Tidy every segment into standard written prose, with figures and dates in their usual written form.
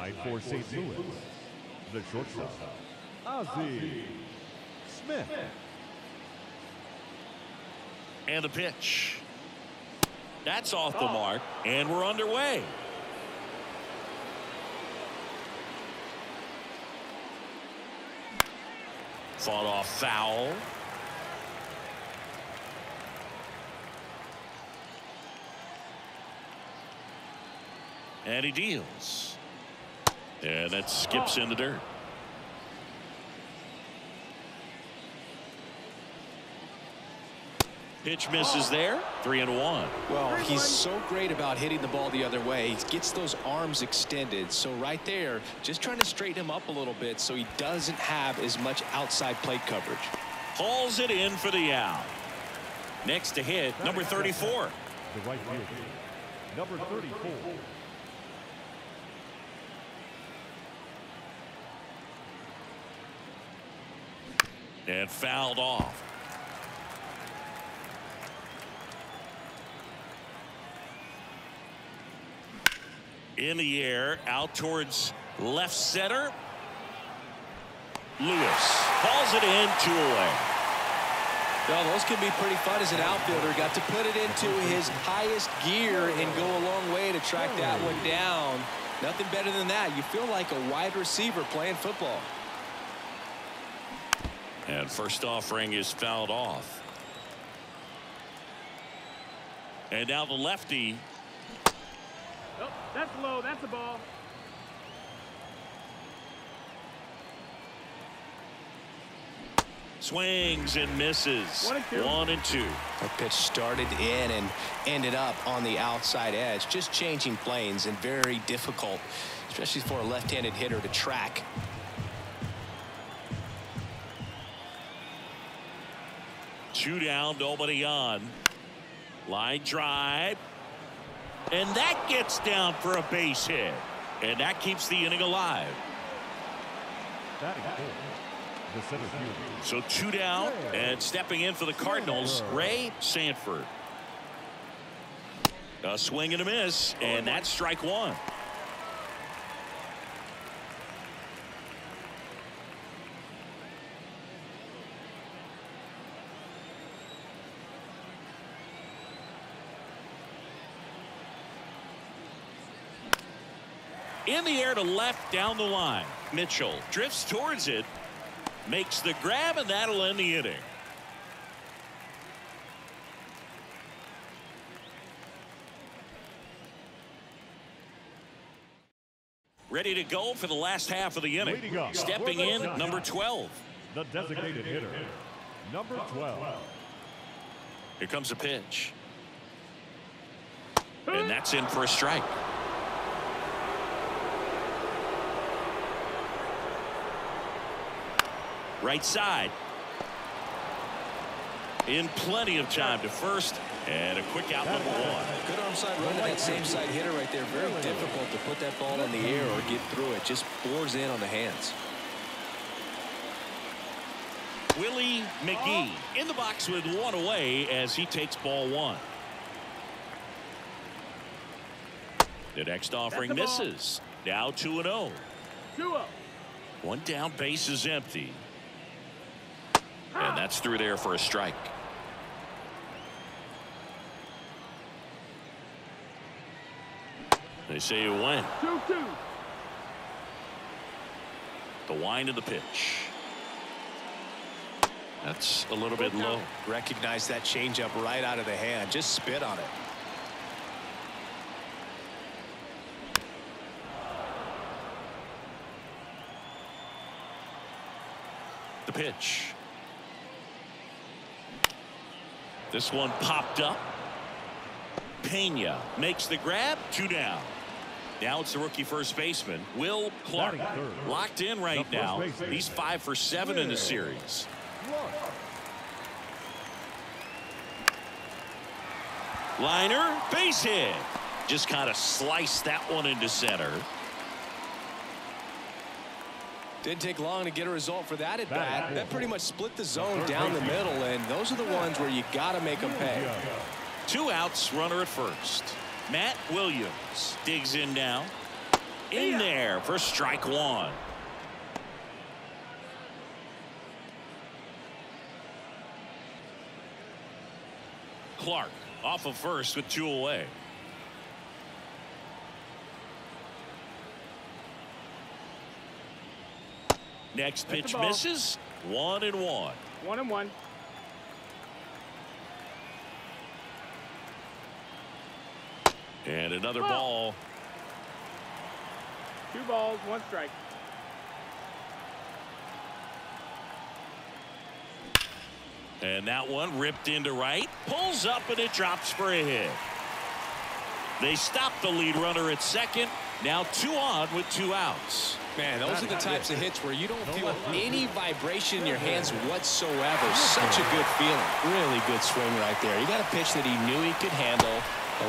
tonight for St. Louis, the shortstop, Ozzie Smith. And the pitch. That's off the mark, and we're underway. Fought off foul. And he deals. And that skips in the dirt. Pitch misses there. 3-1. Well, he's so great about hitting the ball the other way. He gets those arms extended. So right there, just trying to straighten him up a little bit so he doesn't have as much outside plate coverage. Hauls it in for the out. Next to hit, number 34. The right fielder, number 34. And fouled off. In the air, out towards left center. Lewis hauls it in, 2 away. Well, those can be pretty fun as an outfielder. Got to put it into his highest gear and go a long way to track that one down. Nothing better than that. You feel like a wide receiver playing football. And first offering is fouled off. And now the lefty. Oh, that's low. That's the ball. Swings and misses. 1-2. That pitch started in and ended up on the outside edge. Just changing planes and very difficult, especially for a left-handed hitter to track. Two down, nobody on. Line drive. And that gets down for a base hit. And that keeps the inning alive. Batting fourth, the center fielder. So 2 down, and stepping in for the Cardinals, Ray Sanford. A swing and a miss, and that's strike 1. In the air to left down the line. Mitchell drifts towards it, makes the grab, and that'll end the inning. Ready to go for the last half of the inning. Stepping in, number 12. The designated hitter, number 12. Here comes a pitch. And that's in for a strike. Right side. In plenty of time to first, and a quick out, number 1. Good arm side run to that same side hitter right there. Very difficult to put that ball in the air or get through it. Just bores in on the hands. Willie McGee in the box with 1 away as he takes ball 1. The next offering misses. Now 2-0. 2-0. 1 down, base is empty. And that's through there for a strike. They say you win. 2-2. The wind of the pitch. That's a little bit low. Recognize that changeup right out of the hand. Just spit on it. The pitch. This one popped up. Pena makes the grab. 2 down. Now it's the rookie first baseman, Will Clark. Locked in right now. He's 5 for 7 in the series. Liner, base hit. Just kind of sliced that one into center. Didn't take long to get a result for that at bat. That pretty much split the zone down the middle, and those are the ones where you got to make them pay. 2 outs, runner at first. Matt Williams digs in now. in there for strike one. Clark off of first with 2 away. Next pitch misses. 1-1. 1-1. And another ball. 2 balls, 1 strike. And that one ripped into right. Pulls up and it drops for a hit. They stop the lead runner at second. Now 2 on with 2 outs. Man, those are the types of hits where you don't feel any vibration in your hands whatsoever. Such a good feeling. Really good swing right there. He got a pitch that he knew he could handle,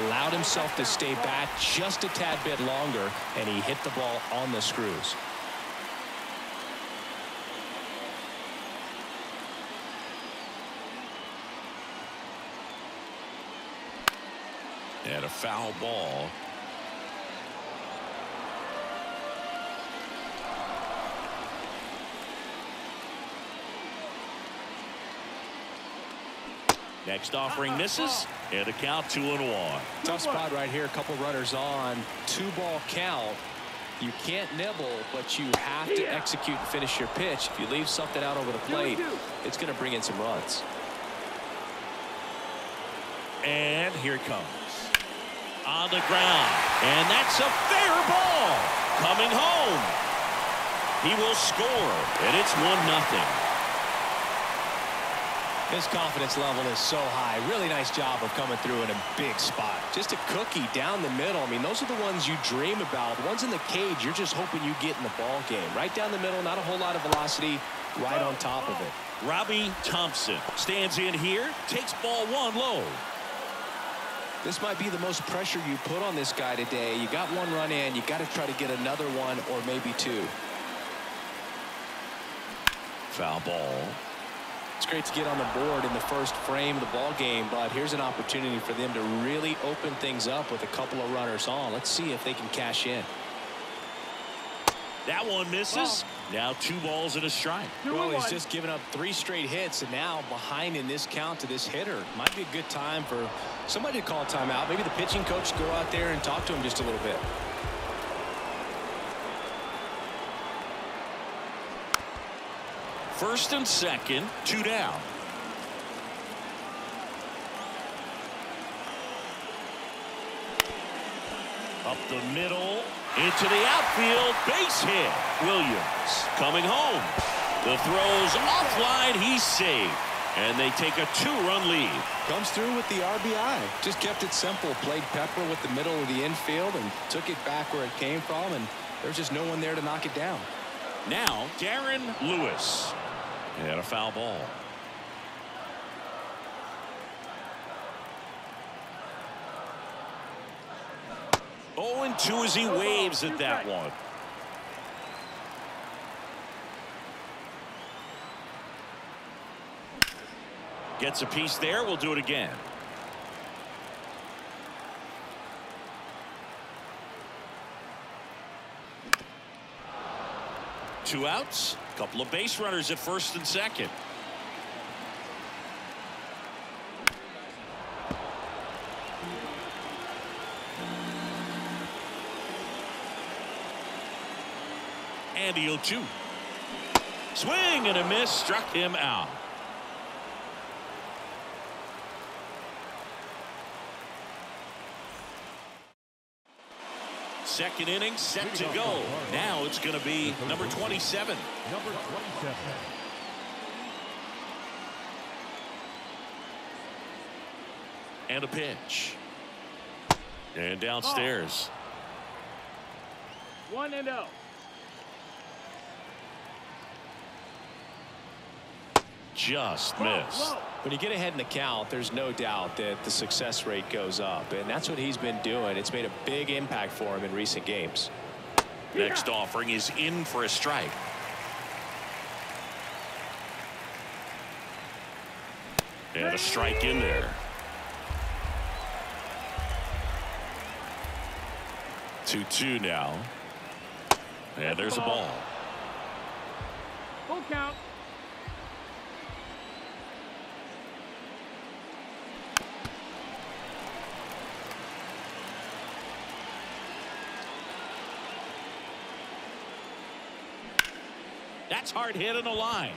allowed himself to stay back just a tad bit longer, and he hit the ball on the screws. And a foul ball. Next offering misses, and a count 2-1. Tough spot right here. A couple runners on. 2-ball count. You can't nibble, but you have to execute and finish your pitch. If you leave something out over the plate, it's going to bring in some runs. And here it comes. On the ground. And that's a fair ball. Coming home. He will score, and it's 1-0. His confidence level is so high. Really nice job of coming through in a big spot. Just a cookie down the middle. I mean, those are the ones you dream about. The ones in the cage, you're just hoping you get in the ball game. Right down the middle, not a whole lot of velocity, right on top of it. Robbie Thompson stands in here, takes ball 1 low. This might be the most pressure you put on this guy today. You got 1 run in, you got to try to get another 1 or maybe 2. Foul ball. It's great to get on the board in the first frame of the ball game, but here's an opportunity for them to really open things up with a couple of runners on. Let's see if they can cash in. That one misses. Now 2 balls and a strike. Well, he's just given up 3 straight hits, and now behind in this count to this hitter. Might be a good time for somebody to call a timeout. Maybe the pitching coach go out there and talk to him just a little bit. First and second, 2 down. Up the middle, into the outfield, base hit. Williams coming home. The throw's offline, he's safe. And they take a 2-run lead. Comes through with the RBI. Just kept it simple. Played pepper with the middle of the infield and took it back where it came from, and there's just no one there to knock it down. Now, Darren Lewis. And a foul ball. Oh, and 2 as he waves at that one. Gets a piece there. We'll do it again. Two outs. Couple of base runners at first and second. And the 0-2. Swing and a miss, struck him out. Second inning set to go. Now it's going to be number 27. Number 27. And a pitch. And downstairs. 1-0. Just missed. When you get ahead in the count, there's no doubt that the success rate goes up, and that's what he's been doing. It's made a big impact for him in recent games. Next offering is in for a strike. And a strike in there. 2-2 now. And there's a ball. Full count. That's hard hit in the line.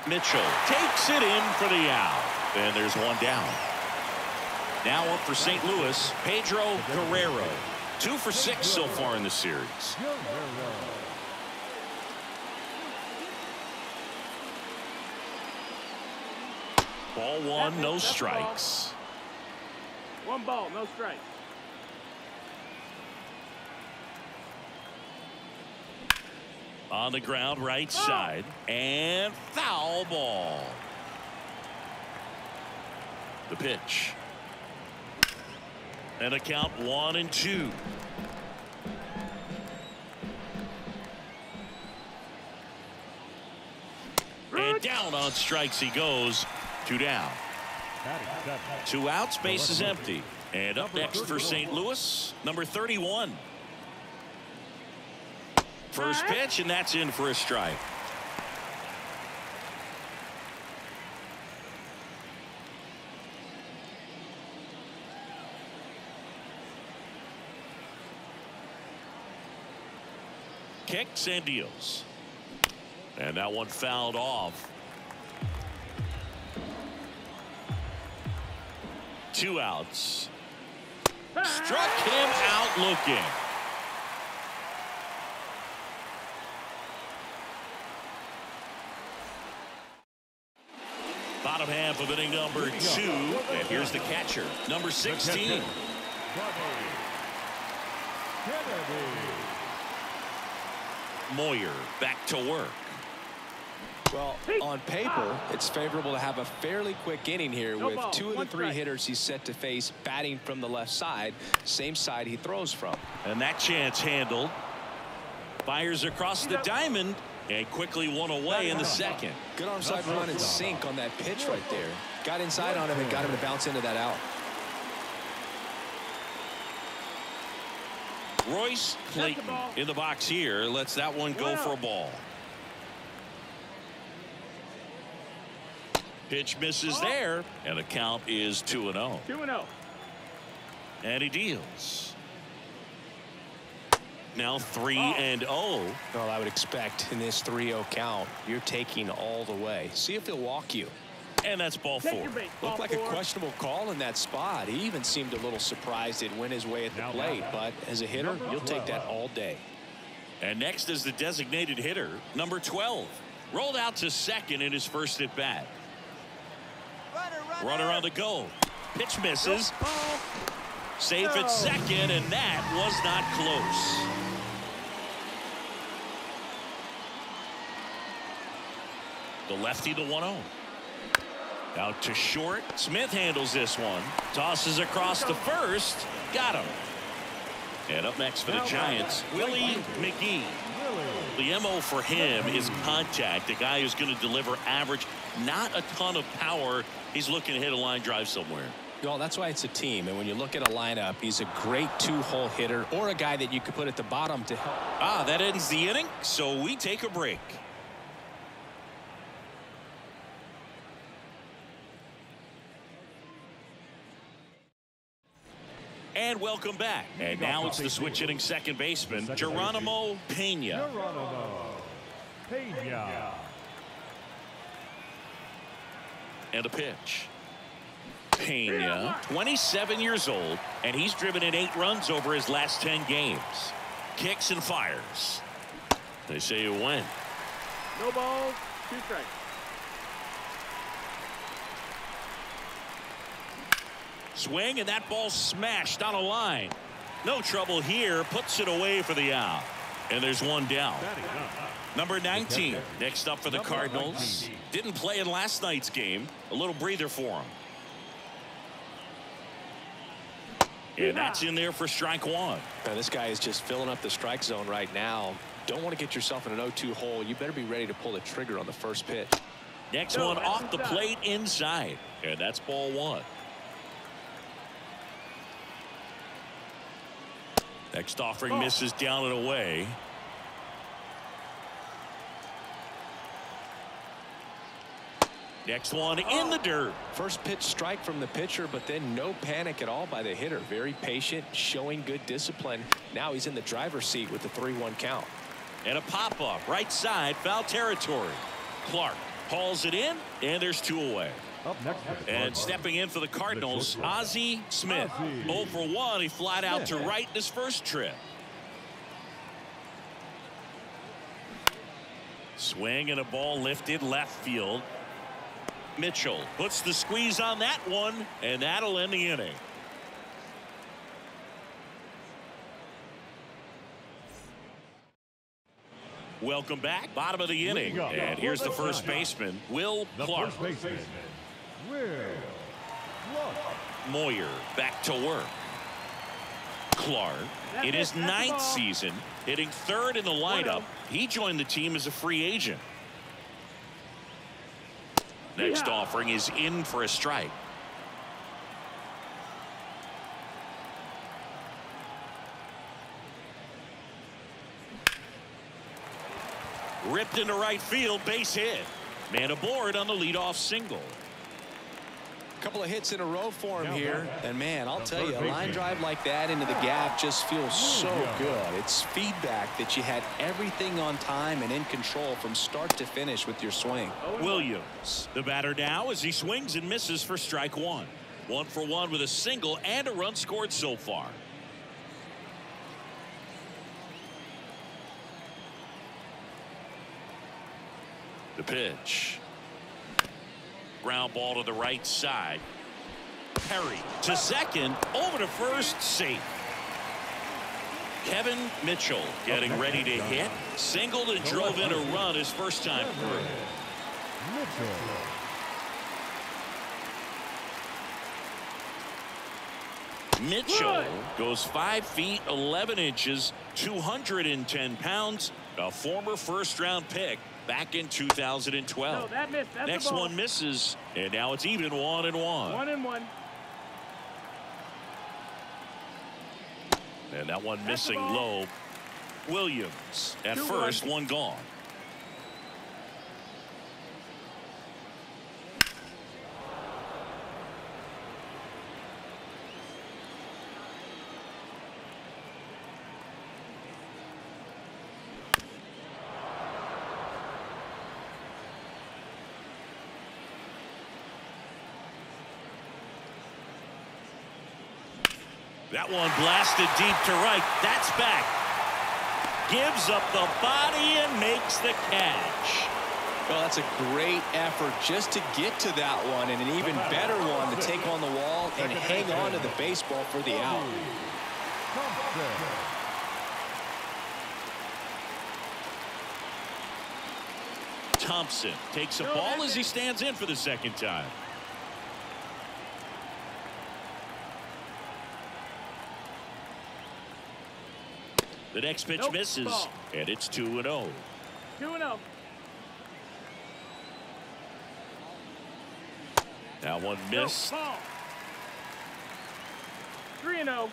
Mitchell takes it in for the out. And there's one down. Now up for St. Louis, Pedro Guerrero. 2 for 6 so far in the series. Ball 1, no strikes. One ball, no strikes. On the ground, right side, and foul ball. The pitch. And a count 1-2. And down on strikes he goes. 2 down. 2 outs, base is empty. And up next for St. Louis, number 31. First pitch, and that's in for a strike. Kicks and deals. And that one fouled off. 2 outs. Struck him out looking. Bottom half of inning number 2. And here's the catcher, number 16. Moyer back to work. Well, on paper, it's favorable to have a fairly quick inning here with 2 of the 3 hitters he's set to face batting from the left side, same side he throws from. And that chance handled. Fires across the diamond and quickly one away in the second. Good onside run and sink on that pitch right there. Got inside on him and got him to bounce into that out. Royce Clayton in the box here lets that one go for a ball. Pitch misses there, and the count is 2-0. 2-0. And he deals. Now 3-0. Well, I would expect in this 3-0 count, you're taking all the way. See if he'll walk you. And that's ball 4. Looked like a questionable call in that spot. He even seemed a little surprised it went his way at the plate. But as a hitter, you'll take that all day. And next is the designated hitter, number 12. Rolled out to second in his first at bat. Runner on the go. Pitch misses. Safe at second, and that was not close. The lefty, the 1-0. Out to short. Smith handles this one. Tosses across the first. Got him. And up next for the Giants, Willie McGee. The MO for him is contact. A guy who's going to deliver average, not a ton of power. He's looking to hit a line drive somewhere. Well, that's why it's a team. And when you look at a lineup, he's a great 2-hole hitter or a guy that you could put at the bottom to help. That ends the inning, so we take a break. And welcome back. And now it's the switch hitting second baseman, Geronimo Pena. And a pitch. Pena, 27 years old, and he's driven in 8 runs over his last 10 games. Kicks and fires. They say you win. No balls, 2 strikes. Swing, and that ball smashed on a line. No trouble here. Puts it away for the out. And there's one down. Number 19 next up for the Cardinals. Didn't play in last night's game. A little breather for him. And that's in there for strike 1. Now, this guy is just filling up the strike zone right now. Don't want to get yourself in an 0-2 hole. You better be ready to pull the trigger on the first pitch. Next one off the plate inside. And that's ball 1. Next offering misses down and away. Next one in the dirt. First pitch strike from the pitcher, but then no panic at all by the hitter. Very patient, showing good discipline. Now he's in the driver's seat with the 3-1 count. And a pop-up right side, foul territory. Clark hauls it in, and there's 2 away. Up next, and stepping in for the Cardinals, Ozzie Smith. 0 for 1. He flied out to right in his first trip. Swing and a ball lifted left field. Mitchell puts the squeeze on that one, and that'll end the inning. Welcome back. Bottom of the inning. And here's the first baseman, Will Clark. Moyer back to work. Clark in his 9th season, hitting 3rd in the lineup. He joined the team as a free agent. Next offering is in for a strike. Ripped into right field, base hit. Man aboard on the leadoff single. A couple of hits in a row for him here. And man, I'll tell you, a line drive like that into the gap just feels so good. It's feedback that you had everything on time and in control from start to finish with your swing. Williams, the batter now, as he swings and misses for strike 1. 1 for 1 with a single and a run scored so far. The pitch. Ground ball to the right side. Perry to second, over to first, safe. Kevin Mitchell getting ready to hit. Singled and drove in a run his first time through. Mitchell goes 5 feet 11 inches, 210 pounds, a former first-round pick back in 2012. No, that missed. That's next one misses, and now it's even 1-1. 1-1. And that one missing low. Williams at first, 1 gone. That one blasted deep to right. That's back. Gives up the body and makes the catch. Well, that's a great effort just to get to that one, and an even better one to take on the wall and hang on to the baseball for the out. Thompson takes a ball as he stands in for the second time. The next pitch misses, and it's 2-0. 2-0. That one missed. 3-0.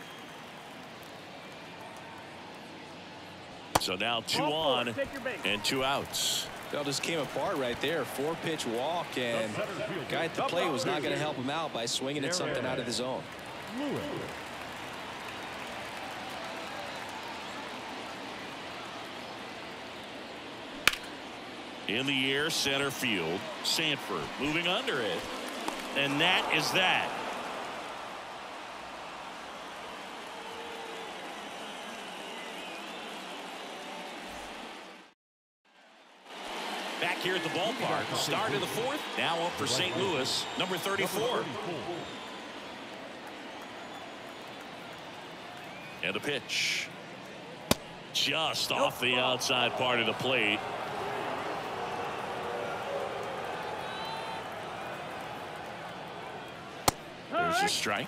So now 2 on and 2 outs. Well, just came apart right there. 4-pitch walk, and the guy at the plate was not going to help him out by swinging at something out of the zone. In the air, center field. Sanford moving under it. And that is that. Back here at the ballpark. Start of the 4th. Now up for St. Louis, number 34. And the pitch. Just off the outside part of the plate. There's a strike.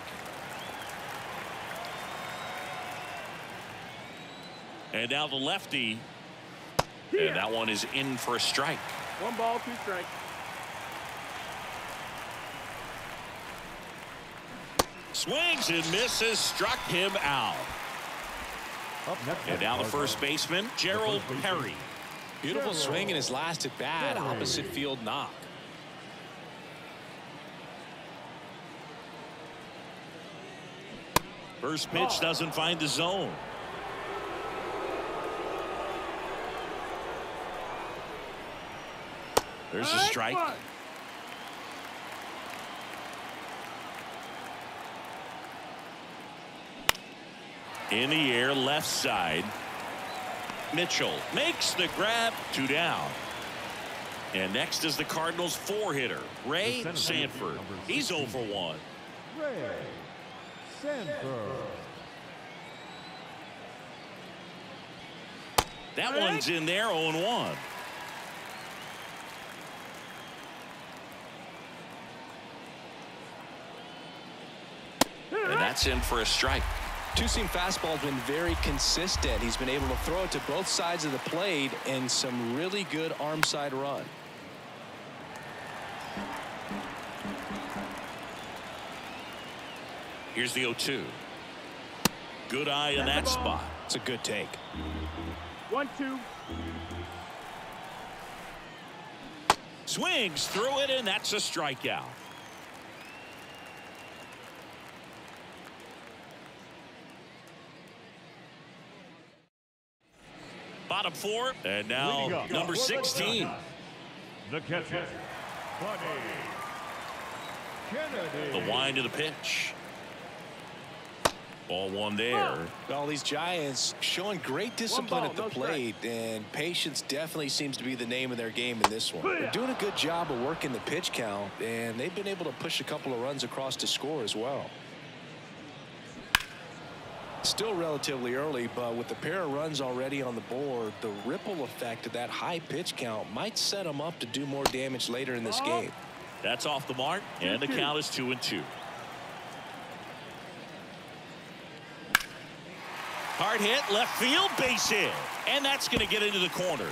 And now the lefty. And that one is in for a strike. 1 ball, 2 strikes. Swings and misses, struck him out. And now the first baseman, Gerald Perry. Beautiful swing in his last at bat, opposite field knock. First pitch doesn't find the zone. There's a strike. In the air, left side. Mitchell makes the grab, 2 down. And next is the Cardinals 4-hitter, Ray Sanford. He's 0 for 1. Ray Sanford. That one's in there, 0-1. And that's in for a strike. Two-seam fastball has been very consistent. He's been able to throw it to both sides of the plate and some really good arm side run. Here's the 0-2. Good eye in that spot. It's a good take. 1-2. Swings through it, and that's a strikeout. Bottom 4, and now number 16. The catcher, Buddy Kennedy. The wind of the pitch. Ball 1 there. Well, these Giants showing great discipline at the plate, and patience definitely seems to be the name of their game in this one. They're doing a good job of working the pitch count, and they've been able to push a couple of runs across to score as well. Still relatively early, but with the pair of runs already on the board, the ripple effect of that high pitch count might set them up to do more damage later in this game. That's off the mark, and the count is 2-2. Hard hit, left field, base hit. And that's going to get into the corner.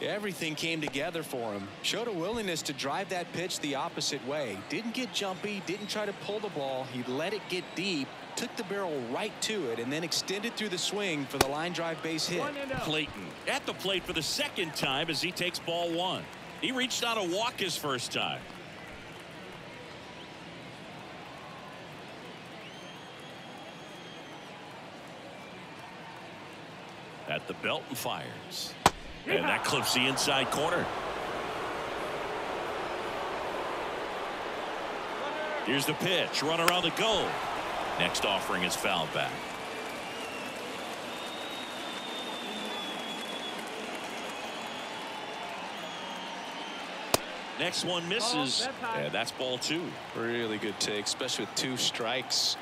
Everything came together for him. Showed a willingness to drive that pitch the opposite way. Didn't get jumpy, didn't try to pull the ball. He let it get deep, took the barrel right to it, and then extended through the swing for the line drive base hit. Clayton at the plate for the second time as he takes ball 1. He reached on a walk his first time. At the belt and fires. And that clips the inside corner. Here's the pitch. Runner on the go. Next offering is fouled back. Next one misses. And that's ball 2. Really good take, especially with 2 strikes.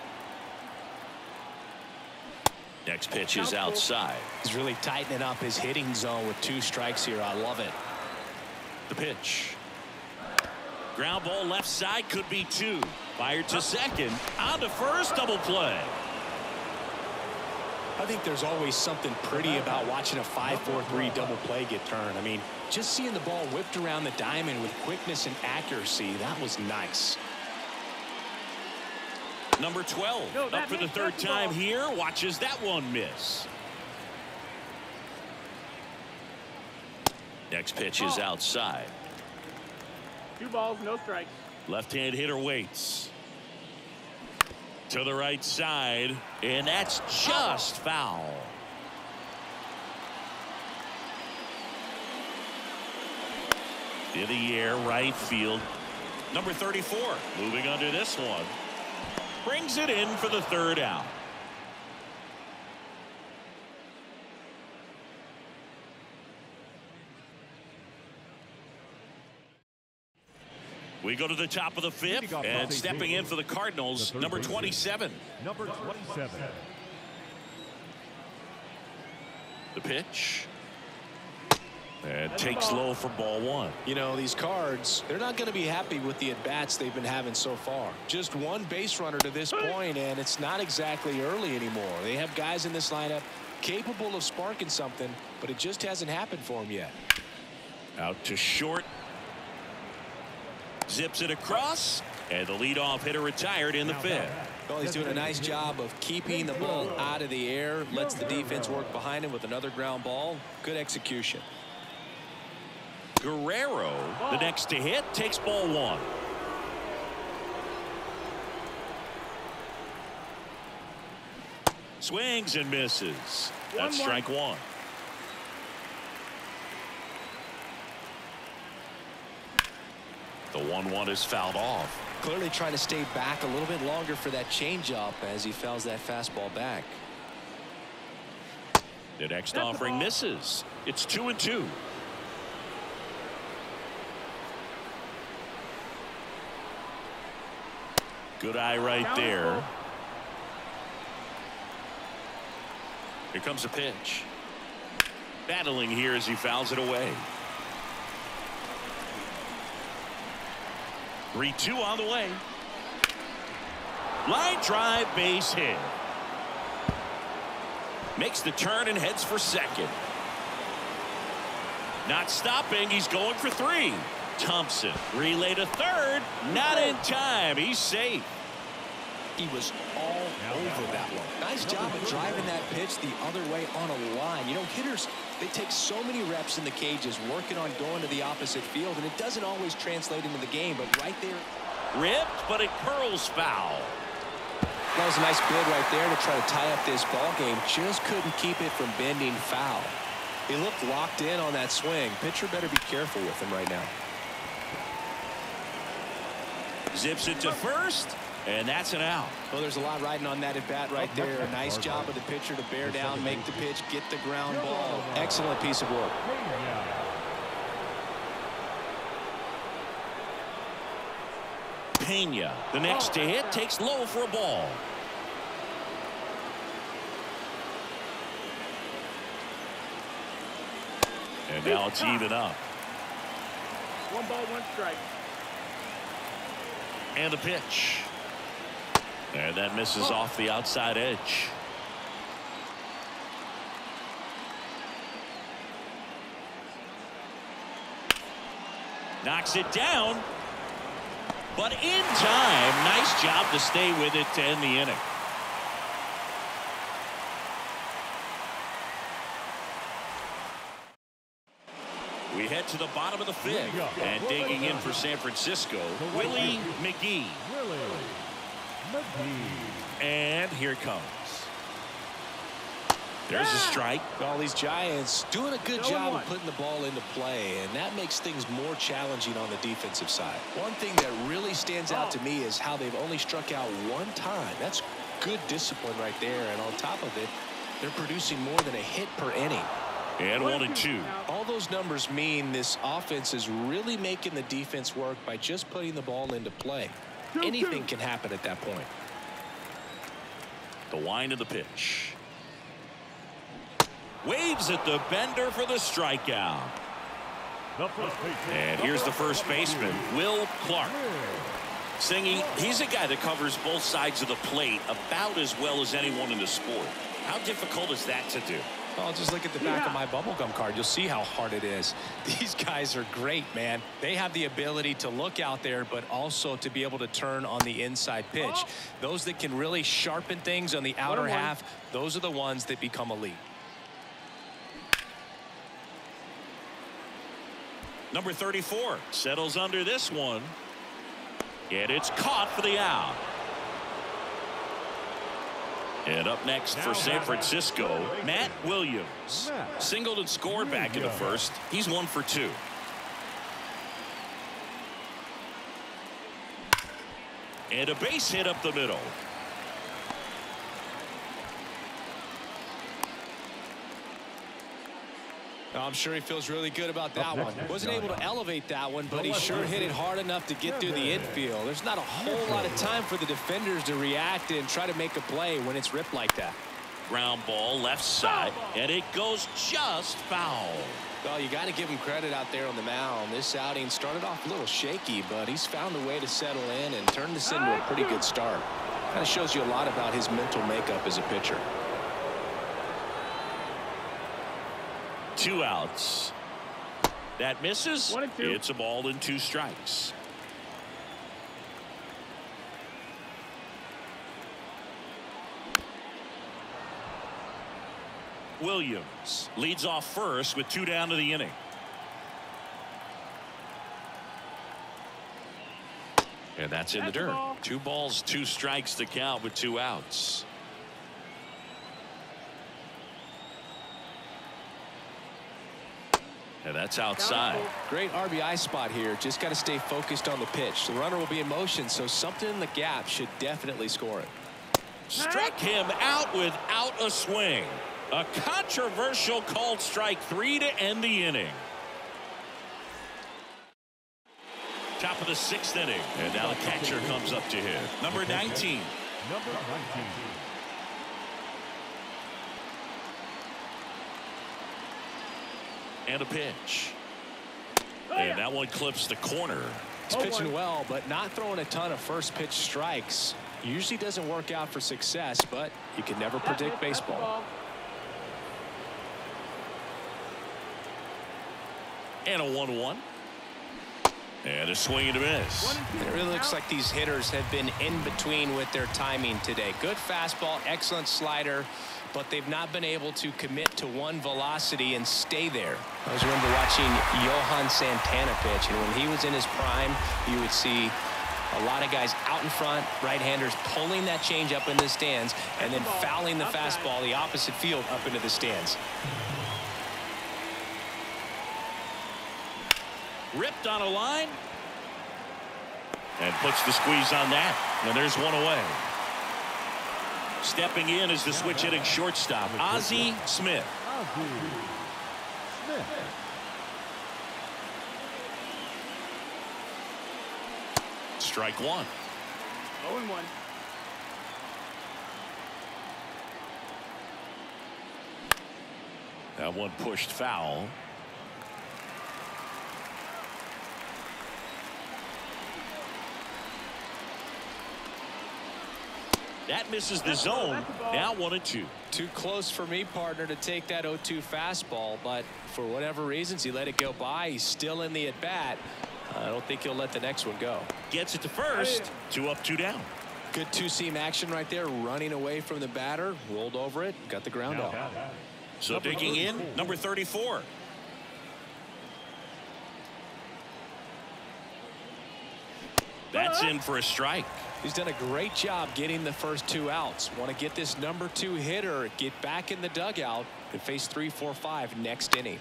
Next pitch is outside. He's really tightening up his hitting zone with 2 strikes here. I love it. The pitch. Ground ball left side, could be 2. Fired to second. On to first, double play. I think there's always something pretty about watching a 5-4-3 double play get turned. I mean, just seeing the ball whipped around the diamond with quickness and accuracy, that was nice. Number 12 up for the 3rd time here. Watches that one miss. Next pitch is outside. 2 balls, no strikes. Left-hand hitter waits. To the right side, and that's just foul. In the air, right field. Number 34 moving under this one. Brings it in for the 3rd out. We go to the top of the 5th, and stepping in for the Cardinals, number 27. Number 27. The pitch. And takes low for ball 1. You know, these Cards, they're not going to be happy with the at-bats they've been having so far. Just 1 base runner to this point, and it's not exactly early anymore. They have guys in this lineup capable of sparking something, but it just hasn't happened for them yet. Out to short. Zips it across, and the leadoff hitter retired in the 5th. Well, he's doing a nice job of keeping the ball out of the air, lets the defense work behind him with another ground ball. Good execution. Guerrero, the next to hit, takes ball one. Swings and misses. That's strike one. The 1-1 is fouled off. Clearly trying to stay back a little bit longer for that changeup as he fouls that fastball back. The next offering misses. It's 2-2. Good eye right there. Here comes a pitch. Battling here as he fouls it away. 3-2 on the way. Line drive, base hit. Makes the turn and heads for second. Not stopping. He's going for three. Thompson relay to third. Not in time. He's safe. He was all over that one. Nice job of driving that pitch the other way on a line. You know, hitters, they take so many reps in the cages working on going to the opposite field, and it doesn't always translate into the game, but right there. Ripped, but it curls foul. That was a nice bid right there to try to tie up this ball game. Just couldn't keep it from bending foul. He looked locked in on that swing. Pitcher better be careful with him right now. Zips it to first. And that's an out. Well, there's a lot riding on that at bat right there. Nice job of the pitcher to bear down, make the pitch, get the ground ball. Excellent piece of work. Pena, the next to hit, takes low for a ball. And now it's even up. 1 ball, 1 strike. And the pitch. And that misses off the outside edge. Knocks it down. But in time, nice job to stay with it to end the inning. We head to the bottom of the fifth. And digging in for San Francisco, Willie McGee. And here it comes. There's a strike. All these Giants doing a good job of putting the ball into play, and that makes things more challenging on the defensive side. One thing that really stands out to me is how they've only struck out 1 time. That's good discipline right there, and on top of it, they're producing more than a hit per inning. And 1-2. All those numbers mean this offense is really making the defense work by just putting the ball into play. Anything can happen at that point. The wind of the pitch. Waves at the bender for the strikeout. And here's the first baseman, Will Clark. Singing, he's a guy that covers both sides of the plate about as well as anyone in the sport. How difficult is that to do? Well, just look at the back of my bubblegum card. You'll see how hard it is. These guys are great, man. They have the ability to look out there, but also to be able to turn on the inside pitch. Those that can really sharpen things on the outer half, those are the ones that become elite. Number 34 settles under this one. And it's caught for the out. And up next for San Francisco, Matt Williams. Singled and scored back in the first. He's 1 for 2. And a base hit up the middle. I'm sure he feels really good about that one. Wasn't able to elevate that one, but he sure hit it hard enough to get through the infield. There's not a whole lot of time for the defenders to react and try to make a play when it's ripped like that. Ground ball left side, and it goes just foul. Well, you got to give him credit out there on the mound. This outing started off a little shaky, but he's found a way to settle in and turn this into a pretty good start. Kind of shows you a lot about his mental makeup as a pitcher. 2 outs. That misses. 1-2. It's a ball and 2 strikes. Williams leads off first with 2 down to the inning. And that's in the dirt. 2 balls, 2 strikes to count with 2 outs. And that's outside. Great RBI spot here. Just got to stay focused on the pitch. The runner will be in motion, so something in the gap should definitely score it. Struck him out without a swing. A controversial called strike 3 to end the inning. Top of the 6th inning. And now the catcher comes up to hit. Number 19. Number 19. And a pitch. And that one clips the corner. He's pitching well, but not throwing a ton of first pitch strikes. Usually doesn't work out for success, but you can never predict baseball. And a 1-1. And a swing and a miss. It really looks like these hitters have been in between with their timing today. Good fastball, excellent slider, but they've not been able to commit to one velocity and stay there. I always remember watching Johan Santana pitch, and when he was in his prime, you would see a lot of guys out in front, right-handers pulling that change up in the stands and then fouling the fastball the opposite field up into the stands. Ripped on a line. And puts the squeeze on that. And there's one away. Stepping in is the switch hitting shortstop, Ozzie Smith. Strike 1. 0-1. That one pushed foul. That misses the zone. Now 1-2. Too close for me, partner, to take that 0-2 fastball, but for whatever reasons he let it go by. He's still in the at-bat. I don't think he'll let the next one go. Gets it to first. 2 up, 2 down. Good two-seam action right there, running away from the batter, rolled over it, got the ground out. So digging in, number 34. That's in for a strike. He's done a great job getting the first 2 outs. Want to get this number 2 hitter, get back in the dugout, and face 3, 4, 5 next inning.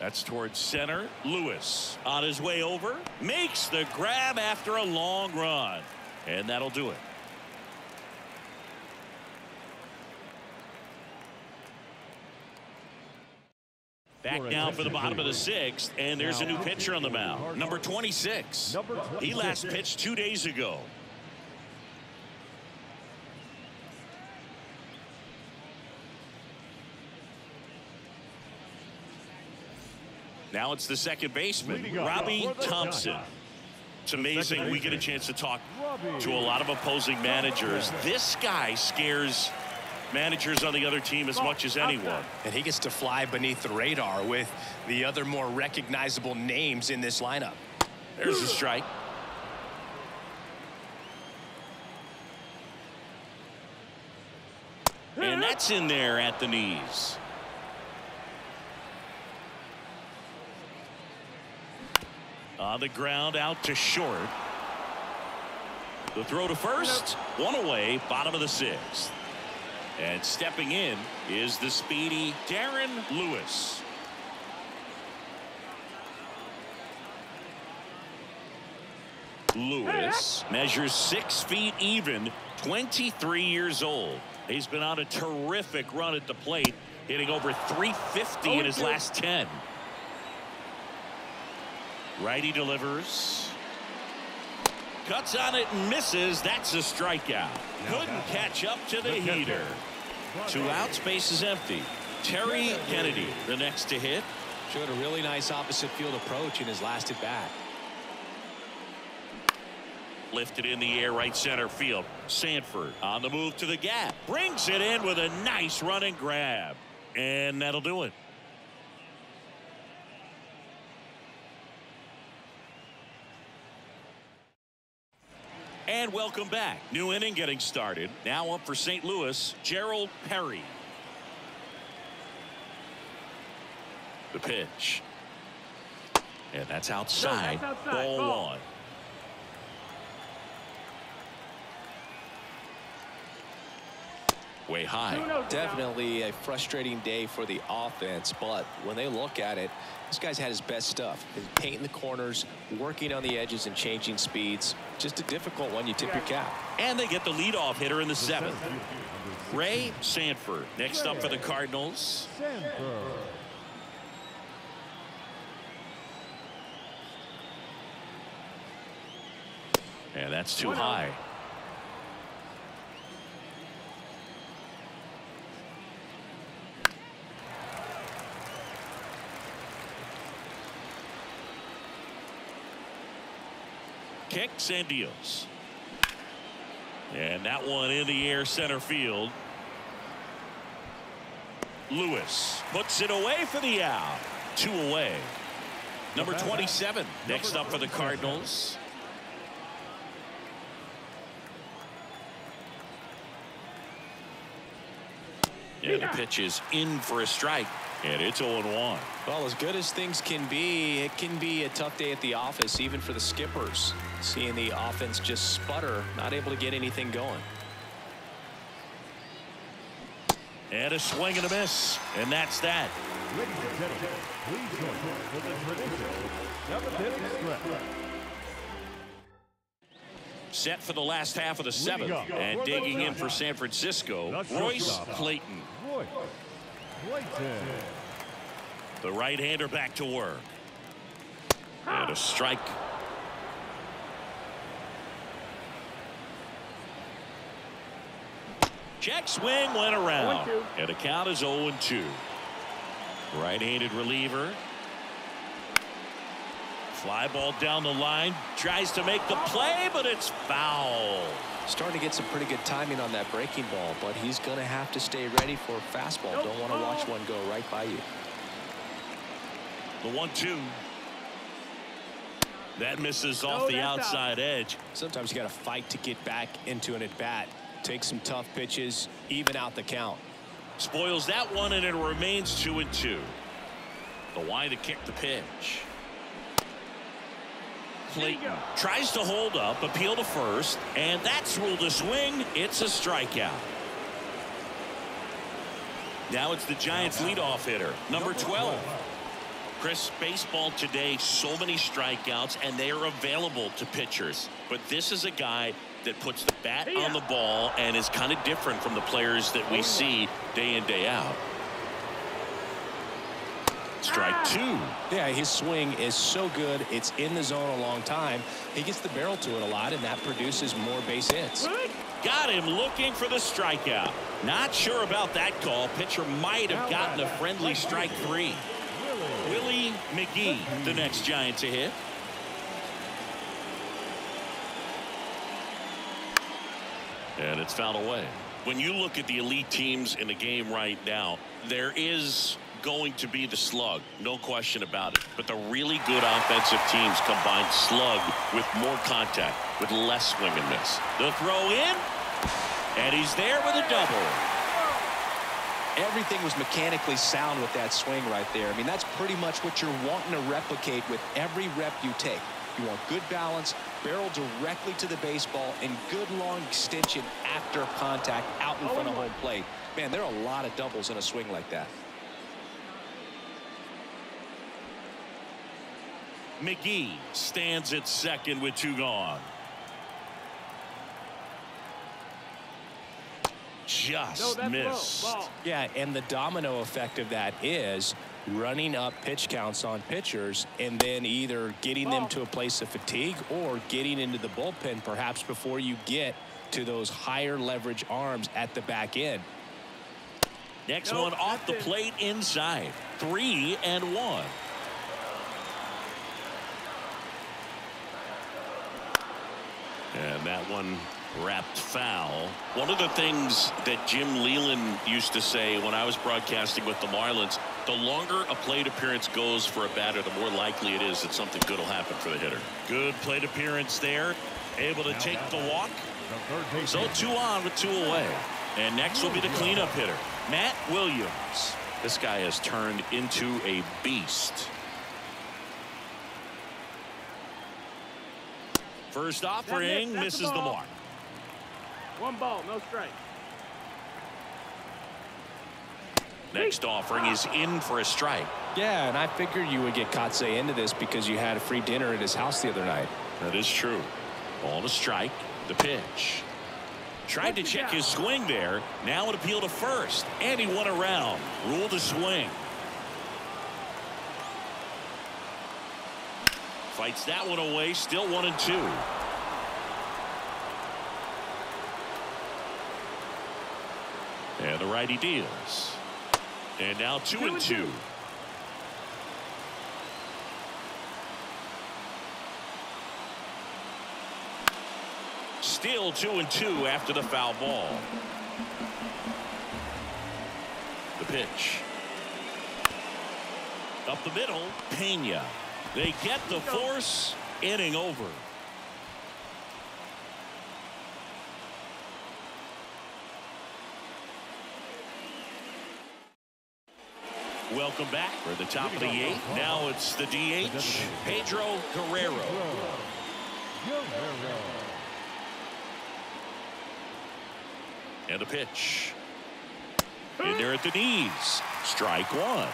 That's towards center. Lewis on his way over, makes the grab after a long run, and that'll do it. Back down for the bottom of the 6th, and there's a new pitcher on the mound, number 26. He last pitched 2 days ago. Now it's the second baseman, Robbie Thompson. It's amazing we get a chance to talk to a lot of opposing managers. This guy scares managers on the other team as much as anyone. And he gets to fly beneath the radar with the other more recognizable names in this lineup. There's a strike. And that's in there at the knees. On the ground out to short. The throw to first. One away, bottom of the 6th. And stepping in is the speedy Darren Lewis. Lewis measures 6 feet even, 23 years old. He's been on a terrific run at the plate, hitting over 350 in his last 10. Righty delivers. Cuts on it and misses. That's a strikeout. Couldn't catch up to the heater. 2 outs, base is empty. Terry Kennedy, the next to hit. Showed a really nice opposite field approach in his last at bat. Lifted in the air, right center field. Sanford on the move to the gap. Brings it in with a nice running grab. And that'll do it. And welcome back. New inning getting started. Now up for St. Louis, Gerald Perry. The pitch. And that's outside. Ball 1. way high. Definitely a frustrating day for the offense, but when they look at it, this guy's had his best stuff. He's painting the corners, working on the edges and changing speeds. Just a difficult one. You tip your cap. And they get the leadoff hitter in the 7th. Ray Sanford next up for the Cardinals. And that's too high. Kicks and deals. And that one in the air center field. Lewis puts it away for the out. 2 away. Number 27 next up for the Cardinals. And the pitch is in for a strike. And it's 0-1. Well, as good as things can be, it can be a tough day at the office, even for the skippers. Seeing the offense just sputter, not able to get anything going. And a swing and a miss. And that's that. Ladies and gentlemen, please join us for the traditional 7th inning stretch. Set for the last half of the 7th. And digging in for San Francisco, Royce Clayton. The right-hander back to work. And a strike. Check swing went around. And the count is 0-2. Right-handed reliever. Fly ball down the line. Tries to make the play, but it's foul. Starting to get some pretty good timing on that breaking ball, but he's going to have to stay ready for a fastball. Don't want to watch one go right by you. The 1-2. That misses off the outside edge. Sometimes you got to fight to get back into an at-bat. Take some tough pitches, even out the count. Spoils that one, and it remains 2-2. The wide to kick the pitch. Clayton tries to hold up, appeal to first, and that's ruled a swing. It's a strikeout. Now it's the Giants leadoff hitter, number 12. Chris, baseball today, so many strikeouts, and they are available to pitchers. But this is a guy that puts the bat on the ball and is kind of different from the players that we see day in, day out. Strike 2. Yeah, his swing is so good. It's in the zone a long time. He gets the barrel to it a lot, and that produces more base hits. Got him looking for the strikeout. Not sure about that call. Pitcher might have gotten a friendly strike 3. Willie McGee, the next Giant to hit. And it's fouled away. When you look at the elite teams in the game right now, there is going to be the slug, no question about it. But the really good offensive teams combine slug with more contact, with less swing and miss. The throw in, and he's there with a double. Everything was mechanically sound with that swing right there. I mean, that's pretty much what you're wanting to replicate with every rep you take. You want good balance, barrel directly to the baseball, and good long extension after contact out in front of home plate. Man, there are a lot of doubles in a swing like that. McGee stands at second with 2 gone. Just missed. Yeah, and the domino effect of that is running up pitch counts on pitchers and then either getting them to a place of fatigue or getting into the bullpen perhaps before you get to those higher leverage arms at the back end. Next one off the plate inside. 3-1. And that one wrapped foul. One of the things that Jim Leland used to say when I was broadcasting with the Marlins, the longer a plate appearance goes for a batter, the more likely it is that something good will happen for the hitter. Good plate appearance there. Able to take the walk. So 2 on with 2 away. And next will be the cleanup hitter, Matt Williams. This guy has turned into a beast. First offering misses the mark. 1 ball, no strike. Next offering is in for a strike. Yeah, and I figured you would get Kotze into this because you had a free dinner at his house the other night. That is true. Ball to strike. The pitch. Tried to check his swing there. Now an appeal to first. And he won around. Rule to swing. Fights that one away. Still 1-2. And the righty deals. And now 2-2. Still 2-2 after the foul ball. The pitch. Up the middle, Pena. They get the force. Inning over. Welcome back. We're at the top of the 8th. Now it's the DH, Pedro Guerrero. And a pitch. In there at the knees. Strike one.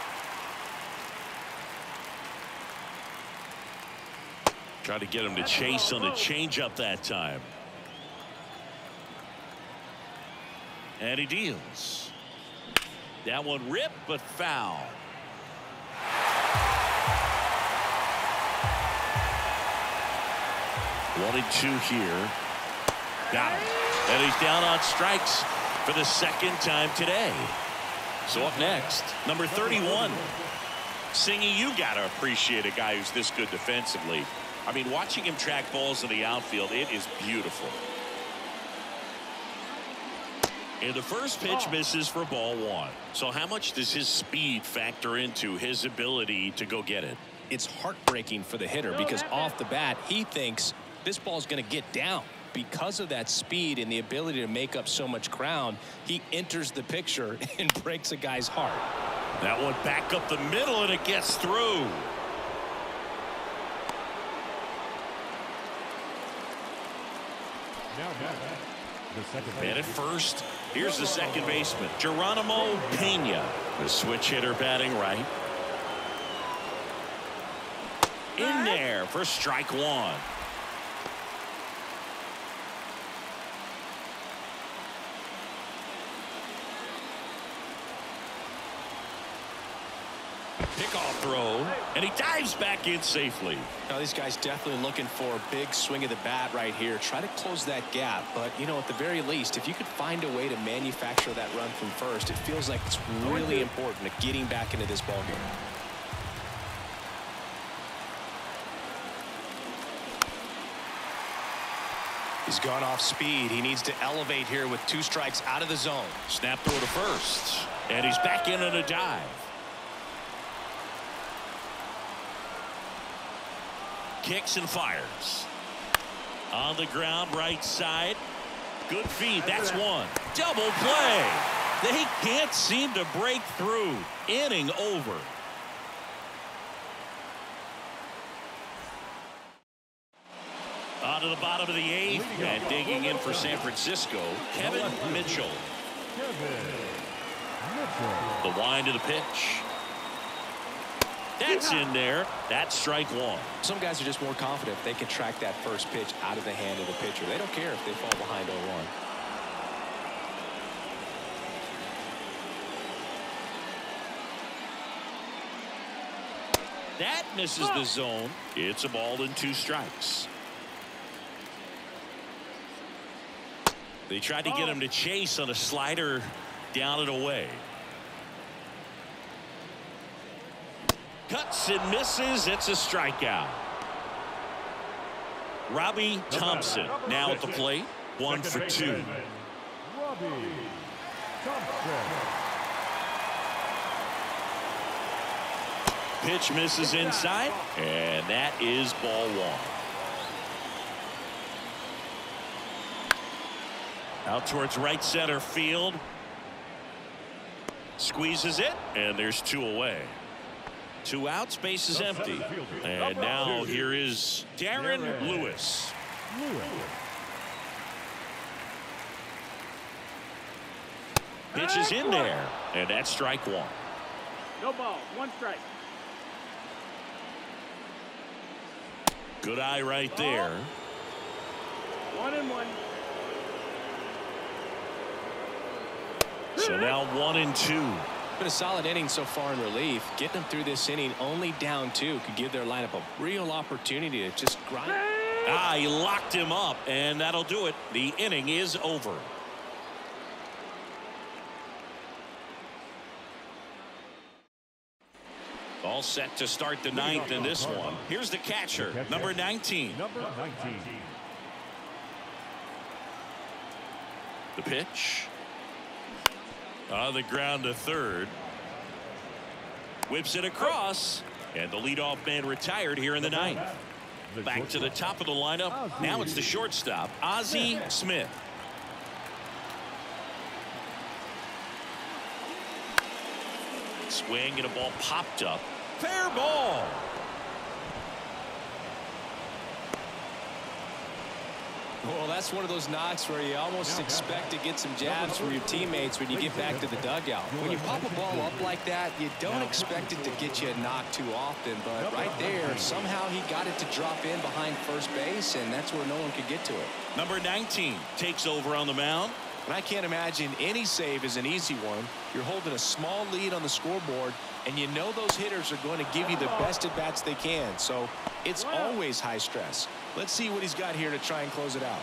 Try to get him to chase on the changeup that time. And he deals. That one ripped, but foul. One and two here. Got him. And he's down on strikes for the second time today. So up next, number 31. Singy, you got to appreciate a guy who's this good defensively. I mean, watching him track balls in the outfield, it is beautiful. And the first pitch misses for ball one. So how much does his speed factor into his ability to go get it? It's heartbreaking for the hitter because off the bat, he thinks this ball's going to get down. Because of that speed and the ability to make up so much ground, he enters the picture and breaks a guy's heart. That one back up the middle, and it gets through. And at first, here's the second baseman, Geronimo Pena, the switch hitter batting right. In there for strike one. Pickoff throw, and he dives back in safely. Now these guys definitely looking for a big swing of the bat right here. Try to close that gap, but you know, at the very least, if you could find a way to manufacture that run from first, it feels like it's really important to getting back into this ball game. He's gone off speed. He needs to elevate here with 2 strikes out of the zone. Snap throw to first, and he's back in on a dive. Kicks and fires. On the ground, right side. Good feed. That's one. Double play. They can't seem to break through. Inning over. On to the bottom of the 8th. And digging in for San Francisco, Kevin Mitchell. The wind to the pitch. That's in there. That's strike one. Some guys are just more confident if they can track that first pitch out of the hand of the pitcher. They don't care if they fall behind 0-1. That misses the zone. It's a ball and 2 strikes. They tried to get him to chase on a slider down and away. Cuts and misses. It's a strikeout. Robbie Thompson now at the plate. 1 for 2. Pitch misses inside, and that is ball 1. Out towards right center field. Squeezes it, and there's 2 away. 2 outs, base is empty. And now here is Darren Lewis. Pitch is in there, and that's strike one. No ball. One strike. Good eye right there. 1-1. So now 1-2. Been a solid inning so far in relief. Getting them through this inning only down 2 could give their lineup a real opportunity to just grind. He locked him up, and that'll do it. The inning is over. All set to start the 9th in this one. Here's the catcher, number 19. The pitch. On the ground to third. Whips it across. And the leadoff man retired here in the 9th. Back to the top of the lineup. Now it's the shortstop, Ozzie Smith. Swing and a ball popped up. Fair ball. Well, that's one of those knocks where you almost expect to get some jabs from your teammates when you get back to the dugout. When you pop a ball up like that, you don't expect it to get you a knock too often. But right there, somehow he got it to drop in behind first base, and that's where no one could get to it. Number 19 takes over on the mound. And I can't imagine any save is an easy one. You're holding a small lead on the scoreboard, and you know those hitters are going to give you the best at bats they can. So it's always high stress. Let's see what he's got here to try and close it out.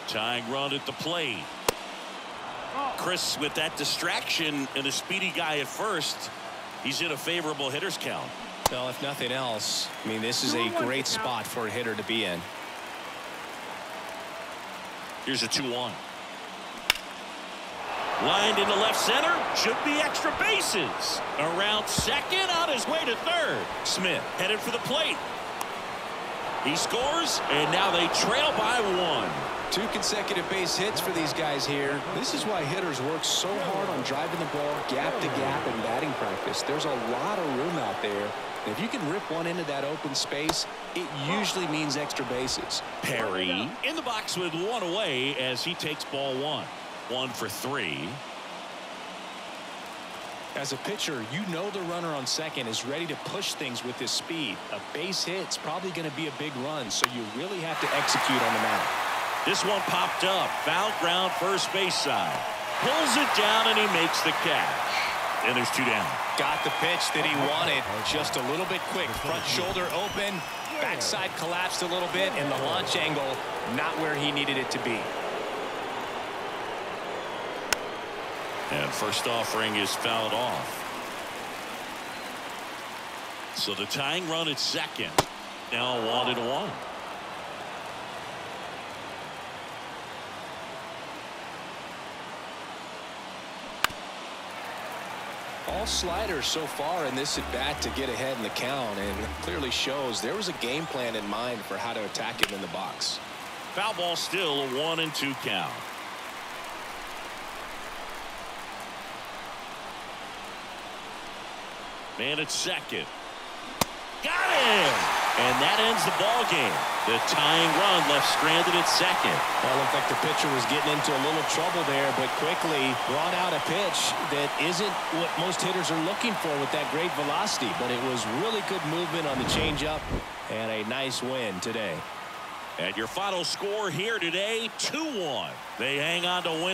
Tying run at the plate. Chris, with that distraction and a speedy guy at first, he's in a favorable hitter's count. Well, if nothing else, I mean, this is a great spot for a hitter to be in. Here's a 2-1. Lined into left center. Should be extra bases. Around second, on his way to third. Smith headed for the plate. He scores, and now they trail by 1. 2 consecutive base hits for these guys here. This is why hitters work so hard on driving the ball gap to gap in batting practice. There's a lot of room out there. And if you can rip one into that open space, it usually means extra bases. Perry in the box with 1 away as he takes ball 1. 1 for 3. As a pitcher, you know the runner on second is ready to push things with his speed. A base hit's probably going to be a big run, so you really have to execute on the mound. This one popped up. Foul ground first base side. Pulls it down and he makes the catch. And there's 2 down. Got the pitch that he wanted. Just a little bit quick. Front shoulder open. Backside collapsed a little bit. And the launch angle not where he needed it to be. And first offering is fouled off. So the tying run at second. Now 1-1. All sliders so far in this at bat to get ahead in the count, and clearly shows there was a game plan in mind for how to attack him in the box. Foul ball still, a 1-2 count. Man at second. Got him! And that ends the ball game. The tying run left stranded at second. Well, it looked like the pitcher was getting into a little trouble there, but quickly brought out a pitch that isn't what most hitters are looking for with that great velocity. But it was really good movement on the changeup and a nice win today. And your final score here today, 2-1. They hang on to win.